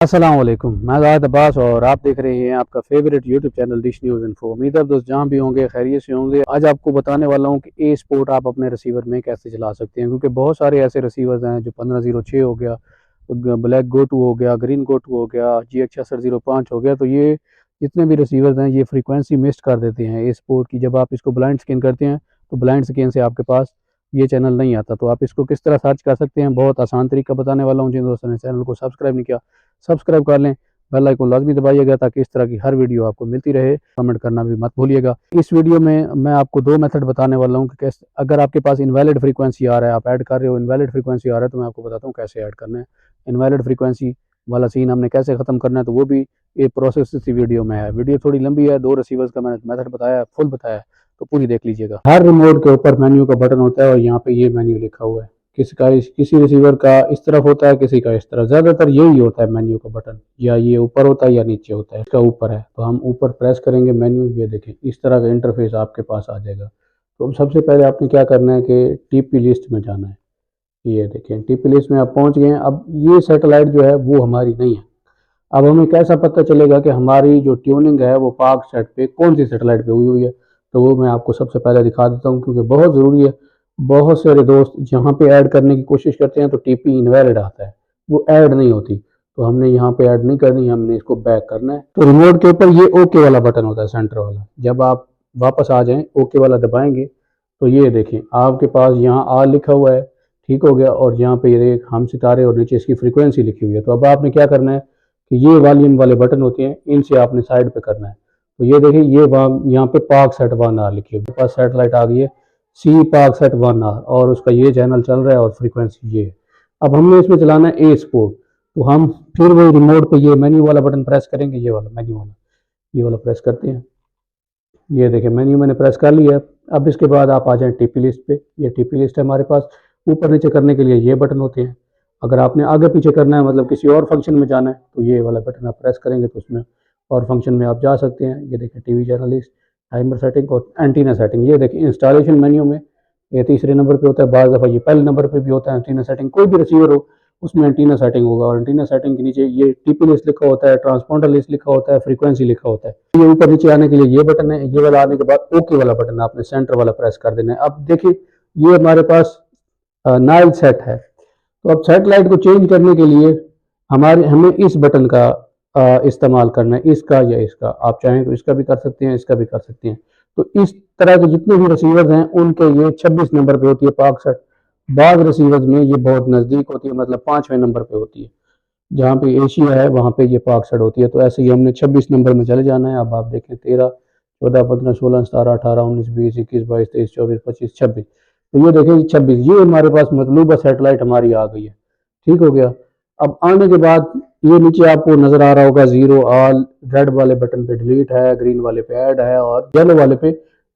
अस्सलाम वालेकुम। मैं ज़ाहिद अब्बास और आप देख रहे हैं आपका favourite YouTube channel dish news info. उम्मीद है दोस्त जहाँ भी होंगे खैरियत से होंगे। आज आपको बताने वाला हूँ कि ए स्पोर्ट आप अपने रिसीवर में कैसे चला सकते हैं, क्योंकि बहुत सारे ऐसे रिसीवर्स हैं जो 1506 हो गया, ब्लैक गो टू हो गया, ग्रीन गो टू हो गया, GH 6805 हो गया। तो ये जितने भी रिसीवर्स हैं ये फ्रीक्वेंसी मिस कर देते हैं ए स्पोर्ट की। जब आप इसको ब्लाइंड स्कैन करते हैं तो ब्लाइंड स्कैन से आपके पास ये चैनल नहीं आता। तो आप इसको किस तरह सर्च कर सकते हैं, बहुत आसान तरीका बताने वाला हूँ। जिन दोस्तों ने चैनल को सब्सक्राइब नहीं किया, सब्सक्राइब कर लें, बेल आइकन लाजमी दबाइएगा ताकि इस तरह की हर वीडियो आपको मिलती रहे। कमेंट करना भी मत भूलिएगा। इस वीडियो में मैं आपको दो मेथड बताने वाला हूँ कि कैसे, अगर आपके पास इनवैलिड फ्रीक्वेंसी आ रहा है, आप ऐड कर रहे हो, इनवैलिड फ्रीक्वेंसी आ रहा है, तो मैं आपको बताता हूँ कैसे ऐड करना है। इनवैलिड फ्रीक्वेंसी वाला सीन हमने कैसे ख़त्म करना है, तो वो भी ये प्रोसेस इसी वीडियो में है। वीडियो थोड़ी लंबी है, दो रिसीवर्स का मैंने मेथड बताया, फुल बताया है, तो पूरी देख लीजिएगा। हर रिमोट के ऊपर मेन्यू का बटन होता है और यहाँ पे ये मेन्यू लिखा हुआ है। किसी रिसीवर का इस तरफ होता है, किसी का इस तरफ। ज़्यादातर यही होता है मेन्यू का बटन, या ये ऊपर होता है या नीचे होता है। इसका ऊपर है तो हम ऊपर प्रेस करेंगे मेन्यू, ये देखें इस तरह का इंटरफेस आपके पास आ जाएगा। तो सबसे पहले आपने क्या करना है कि टीपी लिस्ट में जाना है। ये देखें टीपी लिस्ट में आप पहुंच गए हैं। अब ये सैटेलाइट जो है वो हमारी नहीं है। अब हमें कैसा पता चलेगा कि हमारी जो ट्यूनिंग है वो पाक सेट पे कौन सी सैटेलाइट पे हुई हुई है, तो वो मैं आपको सबसे पहले दिखा देता हूँ, क्योंकि बहुत ज़रूरी है। बहुत सारे दोस्त जहाँ पे ऐड करने की कोशिश करते हैं तो टीपी इनवैलिड आता है, वो ऐड नहीं होती। तो हमने यहाँ पे ऐड नहीं करनी, हमने इसको बैक करना है। तो रिमोट के ऊपर ये ओके वाला बटन होता है, सेंटर वाला। जब आप वापस आ जाएं, ओके वाला दबाएंगे तो ये देखें आपके पास यहाँ आर लिखा हुआ है, ठीक हो गया। और यहाँ पे ये हम सितारे और नीचे इसकी फ्रीक्वेंसी लिखी हुई है। तो अब आपने क्या करना है कि ये वॉल्यूम वाले बटन होते हैं, इनसे आपने साइड पे करना है। तो ये देखिए ये यहाँ पे पाक सेट 1R लिखी है, मेरे पास सैटेलाइट आ गई है सी पाक सेट 1R, और उसका ये चैनल चल रहा है और फ्रीक्वेंसी ये है। अब हमने इसमें चलाना है ए स्पोर्ट। तो हम फिर वही रिमोट पे ये मेन्यू वाला बटन प्रेस करेंगे, ये वाला मेन्यू वाला, ये वाला प्रेस करते हैं। ये देखिए मेन्यू मैंने प्रेस कर लिया है। अब इसके बाद आप आ जाएं टीपी लिस्ट पे। ये टीपी लिस्ट है हमारे पास। ऊपर नीचे करने के लिए ये बटन होते हैं। अगर आपने आगे पीछे करना है, मतलब किसी और फंक्शन में जाना है, तो ये वाला बटन आप प्रेस करेंगे तो उसमें और फंक्शन में आप जा सकते हैं। ये देखें TV channel list, timer setting और एंटीना सेटिंग। ये देखें इंस्टॉलेशन मेन्यू में ये तीसरे नंबर पे होता है, बाज़ दफ़ा ये पहले नंबर पे भी होता है। एंटीना सेटिंग कोई भी रिसीवर हो उसमें एंटीना सेटिंग होगा, और एंटीना सेटिंग के नीचे ये टीपी लिस्ट लिखा होता है, ट्रांसपॉन्डर लिस्ट लिखा होता है, फ्रीक्वेंसी लिखा होता है। ये ऊपर नीचे आने के लिए ये बटन है। ये वाला आने के बाद ओके वाला बटन आपने सेंटर वाला प्रेस कर देना है। अब देखिए ये हमारे पास नाइल सेट है। तो अब सैटेलाइट को चेंज करने के लिए हमें इस बटन का इस्तेमाल करना है, इसका या इसका। आप चाहें तो इसका भी कर सकते हैं, इसका भी कर सकते हैं। तो इस तरह के जितने भी रिसीवर्स हैं उनके ये 26 नंबर पे होती है पाक सेट। बाद रिसीवर्स में ये बहुत नज़दीक होती है, मतलब 5वें नंबर पे होती है। जहाँ पे एशिया है वहाँ पे ये पाक सेट होती है। तो ऐसे ही हमने 26 नंबर में चले जाना है। अब आप देखें 13, 14, 15, 16, 17, 18, 19, 20, 21, 22, 23, 24, 25, 26। तो ये देखें 26, ये हमारे पास मतलूबा सैटेलाइट हमारी आ गई है। ठीक हो गया। अब आने के बाद ये नीचे आपको नज़र आ रहा होगा जीरो ऑल। रेड वाले बटन पे डिलीट है, ग्रीन वाले पे ऐड है, और येलो वाले पे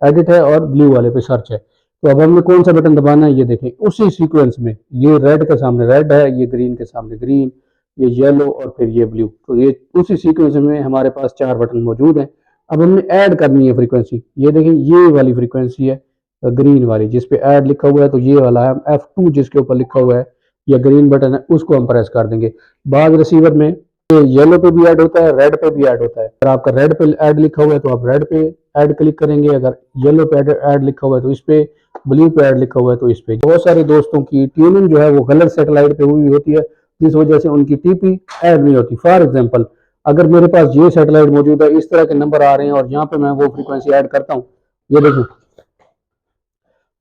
एडिट है, और ब्लू वाले पे सर्च है। तो अब हमने कौन सा बटन दबाना है, ये देखें उसी सीक्वेंस में। ये रेड के सामने रेड है, ये ग्रीन के सामने ग्रीन, ये येलो और फिर ये ब्लू। तो ये उसी सीक्वेंस में हमारे पास 4 बटन मौजूद हैं। अब हमने ऐड करनी है फ्रीक्वेंसी। ये देखिए ये वाली फ्रीक्वेंसी है ग्रीन वाली, जिस पे ऐड लिखा हुआ है। तो ये वाला है F2 जिसके ऊपर लिखा हुआ है, या ग्रीन बटन है, उसको हम प्रेस कर देंगे। बाद रिसीवर में येलो पे भी ऐड होता है, रेड पे भी ऐड होता है। अगर आपका रेड पे ऐड लिखा हुआ है तो आप रेड पे ऐड क्लिक करेंगे, अगर येलो पे ऐड लिखा हुआ है तो इस पे, ब्लू पे ऐड लिखा हुआ है तो इस पे। बहुत सारे दोस्तों की ट्यूनिंग जो है वो गलत सैटेलाइट पे हुई होती है, जिस वजह से उनकी टीपी ऐड नहीं होती। फॉर एग्जाम्पल अगर मेरे पास ये सैटेलाइट मौजूद है, इस तरह के नंबर आ रहे हैं, और यहाँ पे मैं वो फ्रीक्वेंसी ऐड करता हूँ, ये देखो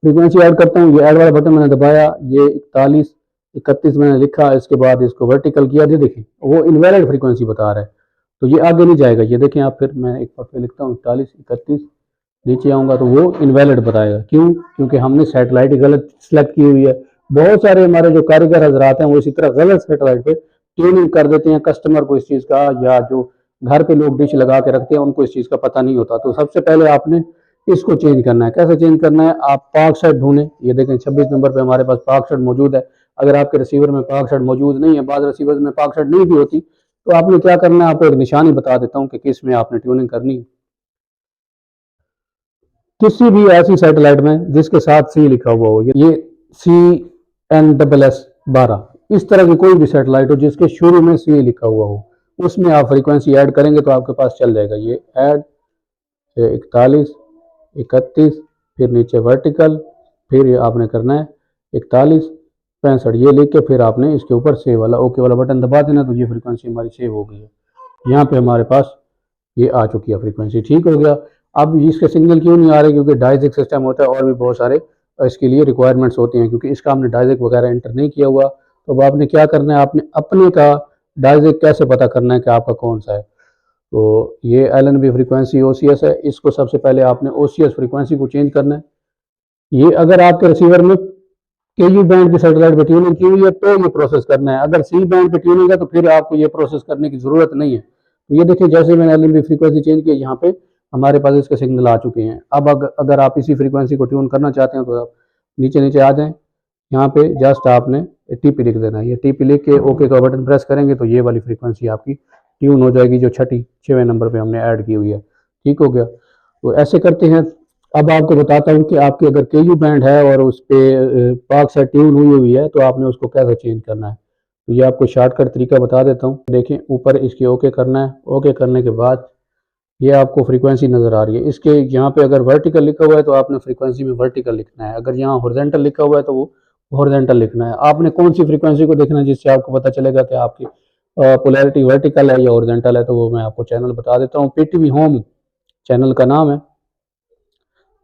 फ्रीक्वेंसी ऐड करता हूँ, ये ऐड वाला बटन मैंने दबाया, ये 41, 31 मैंने लिखा, इसके बाद इसको वर्टिकल किया, ये देखें वो इनवैलिड फ्रीक्वेंसी बता रहा है, तो ये आगे नहीं जाएगा। ये देखें आप, फिर मैं एक बार फिर लिखता हूँ 41, 31, नीचे आऊँगा तो वो इनवैलिड बताएगा। क्यों? क्योंकि हमने सैटेलाइट गलत सेलेक्ट की हुई है। बहुत सारे हमारे जो कारीगर हजरात हैं वो इसी तरह गलत सैटेलाइट पे ट्यूनिंग कर देते हैं। कस्टमर को इस चीज़ का, या जो घर पे लोग डिश लगा के रखते हैं, उनको इस चीज़ का पता नहीं होता। तो सबसे पहले आपने इसको चेंज करना है। कैसे चेंज करना है? आप पाक सेट ढूंढें। ये देखें 26 नंबर पे हमारे पास पाक सेट मौजूद है। अगर आपके रिसीवर में पाक सेट मौजूद नहीं है, बाद रिसीवर में पाक सेट नहीं भी होती, तो आपने क्या करना है, आपको एक निशानी बता देता हूँ कि किस में आपने ट्यूनिंग करनी है। किसी भी ऐसी सैटेलाइट में जिसके साथ सी लिखा हुआ हो, ये CNSS 12, इस तरह की कोई भी सैटेलाइट हो जिसके शुरू में सी लिखा हुआ हो, उसमें आप फ्रीक्वेंसी ऐड करेंगे तो आपके पास चल जाएगा ये ऐड 41, 31, फिर नीचे वर्टिकल, फिर ये आपने करना है 41, 65, ये लिख के फिर आपने इसके ऊपर सेव वाला ओके वाला बटन दबा देना, तो ये फ्रीक्वेंसी हमारी सेव हो गई है। यहाँ पे हमारे पास ये आ चुकी है फ्रीक्वेंसी, ठीक हो गया। अब इसके सिग्नल क्यों नहीं आ रहे, क्योंकि डायजेक सिस्टम होता है और भी बहुत सारे इसके लिए रिक्वायरमेंट्स होती हैं, क्योंकि इसका हमने डायजेक वगैरह एंटर नहीं किया हुआ। तो अब आपने क्या करना है, आपने अपने का डायजेक कैसे पता करना है कि आपका कौन सा है। तो ये LNB फ्रीक्वेंसी OCS है, इसको सबसे पहले आपने OCS फ्रीक्वेंसी को चेंज करना है। ये अगर आपके रिसीवर में KU बैंड की सैटेलाइट पे ट्यूनिंग की हुई है तो ये प्रोसेस करना है, अगर C बैंड पे ट्यूनिंग है तो फिर आपको ये प्रोसेस करने की ज़रूरत नहीं है। तो ये देखिए, जैसे मैंने LNB फ्रीक्वेंसी चेंज की, यहाँ पे हमारे पास इसके सिग्नल आ चुके हैं। अब अगर आप इसी फ्रीक्वेंसी को ट्यून करना चाहते हैं तो आप नीचे नीचे आ जाएँ, यहाँ पे जस्ट आपने TP लिख देना है। ये TP लिख के ओके का बटन प्रेस करेंगे तो ये वाली फ्रीक्वेंसी आपकी ट्यून हो जाएगी, जो 6वें नंबर पे हमने ऐड की हुई है। ठीक हो गया, तो ऐसे करते हैं। अब आपको बताता हूँ कि आपकी अगर KU बैंड है और उस पर पाक से ट्यून हुई है तो आपने उसको कैसे चेंज करना है। तो ये आपको शॉर्टकट तरीका बता देता हूँ। देखें, ऊपर इसके ओके करना है, ओके करने के बाद ये आपको फ्रीक्वेंसी नज़र आ रही है। इसके यहाँ पे अगर वर्टिकल लिखा हुआ है तो आपने फ्रीक्वेंसी में वर्टिकल लिखना है, अगर यहाँ हॉरिजॉन्टल लिखा हुआ है तो वो हॉरिजॉन्टल लिखना है। आपने कौन सी फ्रीक्वेंसी को देखना है जिससे आपको पता चलेगा कि आपकी पोलैरिटी वर्टिकल है या हॉरिजॉन्टल है, तो वो मैं आपको चैनल बता देता हूँ। PTV होम चैनल का नाम है,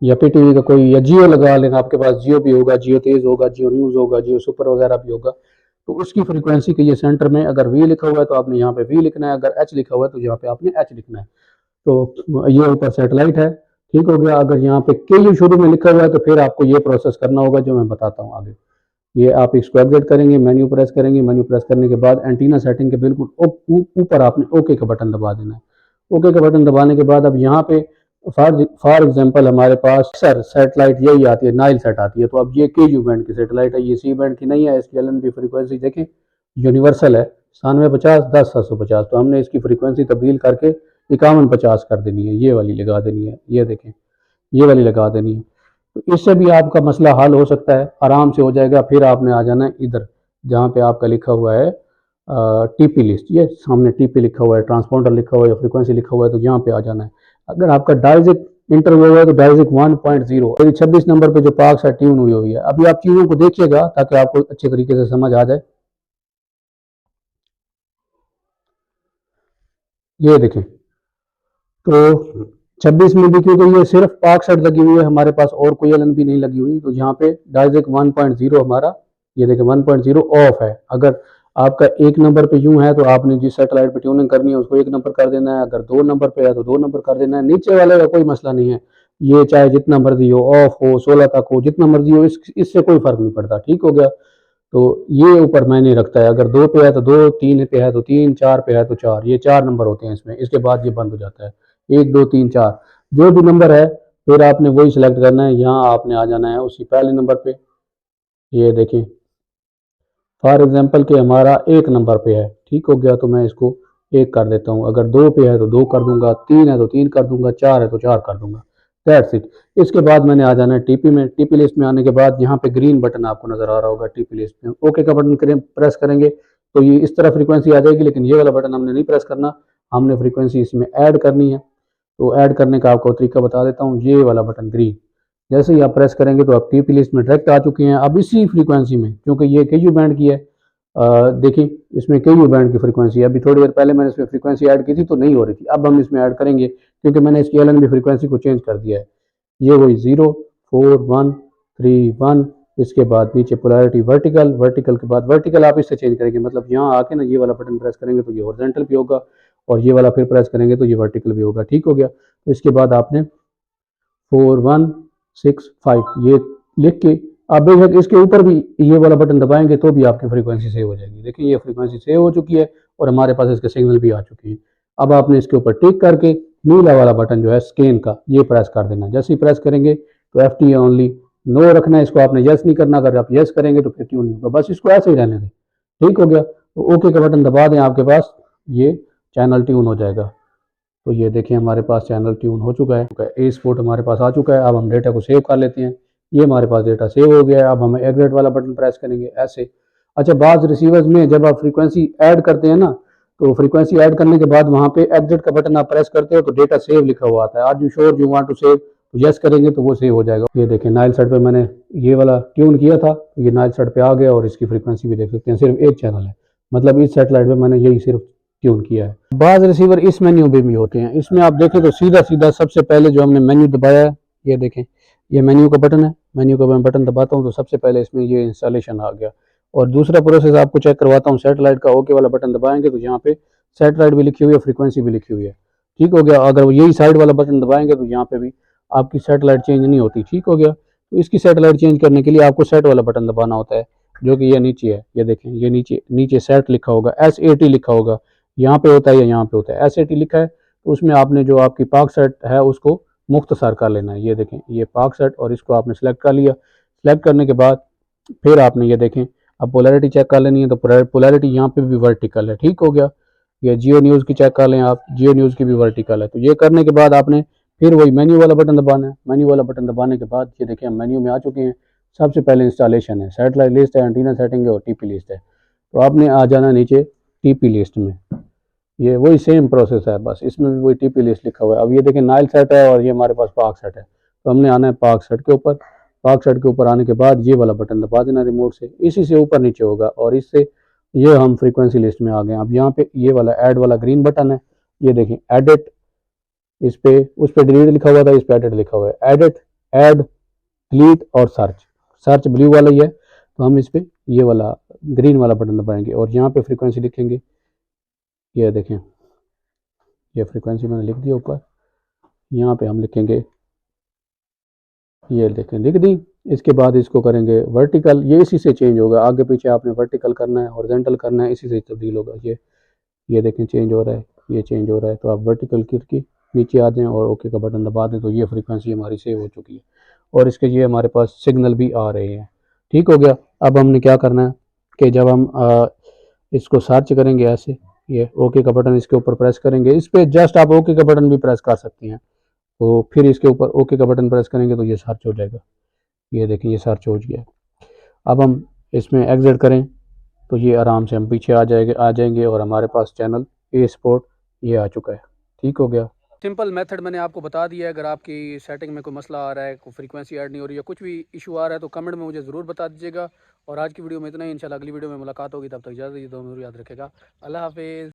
या PTV का कोई, या जियो लगा लेना, आपके पास जियो भी होगा, जियो तेज होगा, जियो न्यूज़ होगा, जियो सुपर वगैरह भी होगा। तो उसकी फ्रीक्वेंसी के ये सेंटर में अगर V लिखा हुआ है तो आपने यहाँ पे V लिखना है, अगर H लिखा हुआ है तो यहाँ पे आपने H लिखना है। तो ये ऊपर सैटेलाइट है, ठीक हो गया। अगर यहाँ पे KU शुरू में लिखा हुआ है तो फिर आपको ये प्रोसेस करना होगा जो मैं बताता हूँ आगे। ये आप इसको एग्जिट करेंगे, मेन्यू प्रेस करेंगे, मेन्यू प्रेस करने के बाद एंटीना सेटिंग के बिल्कुल ऊपर आपने ओके का बटन दबा देना है। ओके का बटन दबाने के बाद अब यहाँ पे फॉर एग्जांपल हमारे पास सर सैटेलाइट यही आती है, नाइल सेट आती है। तो अब ये KU बैंड की सैटेलाइट है, ये C बैंड की नहीं है। इसकी LNB फ्रीक्वेंसी देखें, यूनिवर्सल है 9750 10 750। तो हमने इसकी फ्रीक्वेंसी तब्दील करके 5150 कर देनी है, ये वाली लगा देनी है। ये देखें, ये वाली लगा देनी है। तो इससे भी आपका मसला हल हो सकता है, आराम से हो जाएगा। फिर आपने आ जाना है इधर जहाँ पे आपका लिखा हुआ है TP लिस्ट, ये सामने TP लिखा हुआ है, ट्रांसपोंडर लिखा हुआ है, फ्रीक्वेंसी लिखा हुआ है, तो यहाँ पे आ जाना है। अगर आपका डायजेक इंटर हुआ है तो डायजेक 1.0 26 नंबर पे जो पाक से ट्यून हुई है। अभी आप चीज़ों को देखिएगा ताकि आपको अच्छे तरीके से समझ आ जाए। ये देखें, तो 26 में भी क्योंकि ये सिर्फ पाक सेट लगी हुई है, हमारे पास और कोई LNB नहीं लगी हुई, तो यहाँ पे डायजेक 1.0 हमारा, ये देखें 1.0 ऑफ है। अगर आपका 1 नंबर पे यूं है तो आपने जिस सैटेलाइट पे ट्यूनिंग करनी है उसको 1 नंबर कर देना है, अगर 2 नंबर पे है तो 2 नंबर कर देना है। नीचे वाले का कोई मसला नहीं है, ये चाहे जितना मर्जी हो, ऑफ हो, 16 तक हो, जितना मर्जी हो, इससे कोई फर्क नहीं पड़ता। ठीक हो गया, तो ये ऊपर मैंने रखता है, अगर 2 पे है तो 2, 3 पे है तो 3, 4 पे है तो 4, ये 4 नंबर होते हैं इसमें। इसके बाद ये बंद हो जाता है, 1 2 3 4 जो भी नंबर है फिर आपने वही सिलेक्ट करना है। यहाँ आपने आ जाना है उसी पहले नंबर पे। ये देखें, फॉर एग्जांपल कि हमारा 1 नंबर पे है, ठीक हो गया, तो मैं इसको 1 कर देता हूँ। अगर 2 पे है तो 2 कर दूंगा, 3 है तो 3 कर दूंगा, 4 है तो 4 कर दूंगा। That's it. इसके बाद मैंने आ जाना है TP में। TP लिस्ट में आने के बाद यहाँ पे ग्रीन बटन आपको नजर आ रहा होगा TP लिस्ट में, ओके का बटन प्रेस करेंगे तो ये इस तरह फ्रीक्वेंसी आ जाएगी, लेकिन ये वाला बटन हमने नहीं प्रेस करना, हमने फ्रीक्वेंसी इसमें ऐड करनी है। तो ऐड करने का आपको तरीका बता देता हूँ, ये वाला बटन ग्रीन जैसे ही आप प्रेस करेंगे तो आप TP लिस्ट में डायरेक्ट आ चुके हैं। अब इसी फ्रीक्वेंसी में, क्योंकि ये KU बैंड की है, देखिए इसमें KU बैंड की फ्रीक्वेंसी है। अभी थोड़ी देर पहले मैंने इसमें फ्रीक्वेंसी ऐड की थी तो नहीं हो रही थी, अब हम इसमें ऐड करेंगे क्योंकि मैंने इसकी LNB फ्रीक्वेंसी को चेंज कर दिया है। ये वही 0 4 1 3 1, इसके बाद नीचे पोलैरिटी वर्टिकल, वर्टिकल के बाद वर्टिकल आप इससे चेंज करेंगे, मतलब यहाँ आके ना ये वाला बटन प्रेस करेंगे तो ये हॉरिजॉन्टल भी होगा, और ये वाला फिर प्रेस करेंगे तो ये वर्टिकल भी होगा। ठीक हो गया, तो इसके बाद आपने 4165 ये लिख के आप बेशक इसके ऊपर भी ये वाला बटन दबाएंगे तो भी आपकी फ्रीक्वेंसी सेव हो जाएगी। देखिए ये फ्रीक्वेंसी सेव हो चुकी है और हमारे पास इसके सिग्नल भी आ चुके हैं। अब आपने इसके ऊपर टिक करके नीला वाला बटन जो है स्कैन का, ये प्रेस कर देना। जैसे ही प्रेस करेंगे तो FTA ओनली नो रखना है, इसको आपने यस नहीं करना। अगर आप यस करेंगे तो फिर ट्यून नहीं होगा, बस इसको ऐसे ही रहने दें। ठीक हो गया, तो ओके का बटन दबा दें, आपके पास ये चैनल ट्यून हो जाएगा। तो ये देखिए हमारे पास चैनल ट्यून हो चुका है, ए स्पोर्ट हमारे पास आ चुका है। अब हम डेटा को सेव कर लेते हैं, ये हमारे पास डेटा सेव हो गया है। अब हम एग्रेट वाला बटन प्रेस करेंगे ऐसे। अच्छा, बाज़ रिसीवर्स में जब आप फ्रीक्वेंसी ऐड करते हैं ना तो फ्रीक्वेंसी ऐड करने के बाद वहाँ पे एग्जिट का बटन आप प्रेस करते हो तो डेटा सेव लिखा हुआ आता है। आज you sure you want to save, तो यस करेंगे तो वो सेव हो जाएगा। ये देखें नाइल सेट पे मैंने ये वाला ट्यून किया था, ये नाइल सेट पे आ गया और इसकी फ्रीक्वेंसी भी देख सकते हैं, सिर्फ एक चैनल है, मतलब इस सेटेलाइट पे मैंने यही सिर्फ ट्यून किया है। बाज़ रिसीवर इस मेन्यू में भी होते हैं, इसमें आप देखें तो सीधा सीधा सबसे पहले जो हमने मेन्यू दबाया है, ये देखें ये मेन्यू का बटन है, मेन्यू का मैं बटन दबाता हूँ तो सबसे पहले इसमें ये इंस्टॉलेशन आ गया। और दूसरा प्रोसेस आपको चेक करवाता हूँ, सेटेलाइट का ओके वाला बटन दबाएंगे तो यहाँ पे सेटेलाइट भी लिखी हुई है, फ्रीक्वेंसी भी लिखी हुई है, ठीक हो गया। अगर यही साइड वाला बटन दबाएंगे तो यहाँ पे भी आपकी सेटेलाइट चेंज नहीं होती, ठीक हो गया। तो इसकी सेटेलाइट चेंज करने के लिए आपको सेट वाला बटन दबाना होता है, जो कि ये नीचे है, ये देखें ये नीचे नीचे सेट लिखा होगा, SAT लिखा होगा, यहाँ पे होता है या यहाँ पे होता है, SAT लिखा है तो उसमें आपने जो आपकी पाक सेट है उसको मुख्तसार कर लेना है। ये देखें ये पाक सेट और इसको आपने सेलेक्ट कर लिया। सेलेक्ट करने के बाद फिर आपने ये देखें अब पोलैरिटी चेक कर लेनी है, तो पोलैरिटी यहाँ पे भी वर्टिकल है, ठीक हो गया। ये जियो न्यूज़ की चेक कर लें आप, जियो न्यूज़ की भी वर्टिकल है। तो ये करने के बाद आपने फिर वही मेन्यू वाला बटन दबाना है। मेन्यू वाला बटन दबाने के बाद ये देखिए हम मेन्यू में आ चुके हैं। सबसे पहले इंस्टॉलेशन है, सैटेलाइट लिस्ट है, एंटीना सेटिंग है और टीपी लिस्ट है। तो आपने आ जाना नीचे टीपी लिस्ट में, ये वही सेम प्रोसेस है, बस इसमें भी वही टीपी लिस्ट लिखा हुआ है। अब ये देखिए नाइल सेट है और ये हमारे पास पाक सेट है, तो हमने आना है पाक सेट के ऊपर। पाक सेट के ऊपर आने के बाद ये वाला बटन दबा देना रिमोट से, इसी से ऊपर नीचे होगा और इससे ये हम फ्रीक्वेंसी लिस्ट में आ गए। अब यहाँ पे ये वाला ऐड वाला ग्रीन बटन है, ये देखें एडिट, इस पे उस पे डिलीट लिखा हुआ था, इस पे एडिट लिखा हुआ है। एडिट, ऐड, डिलीट और सर्च, सर्च ब्लू वाला ही है, तो हम इस पे ये वाला ग्रीन वाला बटन दबाएंगे और यहाँ पे फ्रीक्वेंसी लिखेंगे। ये देखें ये फ्रीक्वेंसी मैंने लिख दी ऊपर, यहाँ पे हम लिखेंगे, ये देखें लिख दी। इसके बाद इसको करेंगे वर्टिकल, ये इसी से चेंज होगा, आगे पीछे आपने वर्टिकल करना है, हॉरिजॉन्टल करना है, इसी से तब्दील होगा। ये देखें चेंज हो रहा है, ये चेंज हो रहा है, तो आप वर्टिकल करके नीचे आ जाएं और ओके का बटन दबा दें तो ये फ्रीक्वेंसी हमारी सेव हो चुकी है और इसके ये हमारे पास सिग्नल भी आ रहे हैं, ठीक हो गया। अब हमने क्या करना है कि जब हम इसको सर्च करेंगे ऐसे, ये ओके का बटन इसके ऊपर प्रेस करेंगे, इस पर जस्ट आप ओके का बटन भी प्रेस कर सकते हैं, तो फिर इसके ऊपर ओके का बटन प्रेस करेंगे तो ये सर्च हो जाएगा। ये देखिए ये सर्च हो गया। अब हम इसमें एग्जिट करें तो ये आराम से हम पीछे आ जाएंगे और हमारे पास चैनल ए स्पोर्ट ये आ चुका है, ठीक हो गया। सिंपल मेथड मैंने आपको बता दिया है। अगर आपकी सेटिंग में कोई मसला आ रहा है, कोई फ्रीक्वेंसी ऐड नहीं हो रही है, कुछ भी इशू आ रहा है तो कमेंट में मुझे ज़रूर बता दीजिएगा। और आज की वीडियो में इतना ही, इंशाल्लाह अगली वीडियो में मुलाकात होगी, तब तक इजाज़त दीजिए, दोनों याद रखेगा। अल्लाह हाफिज़।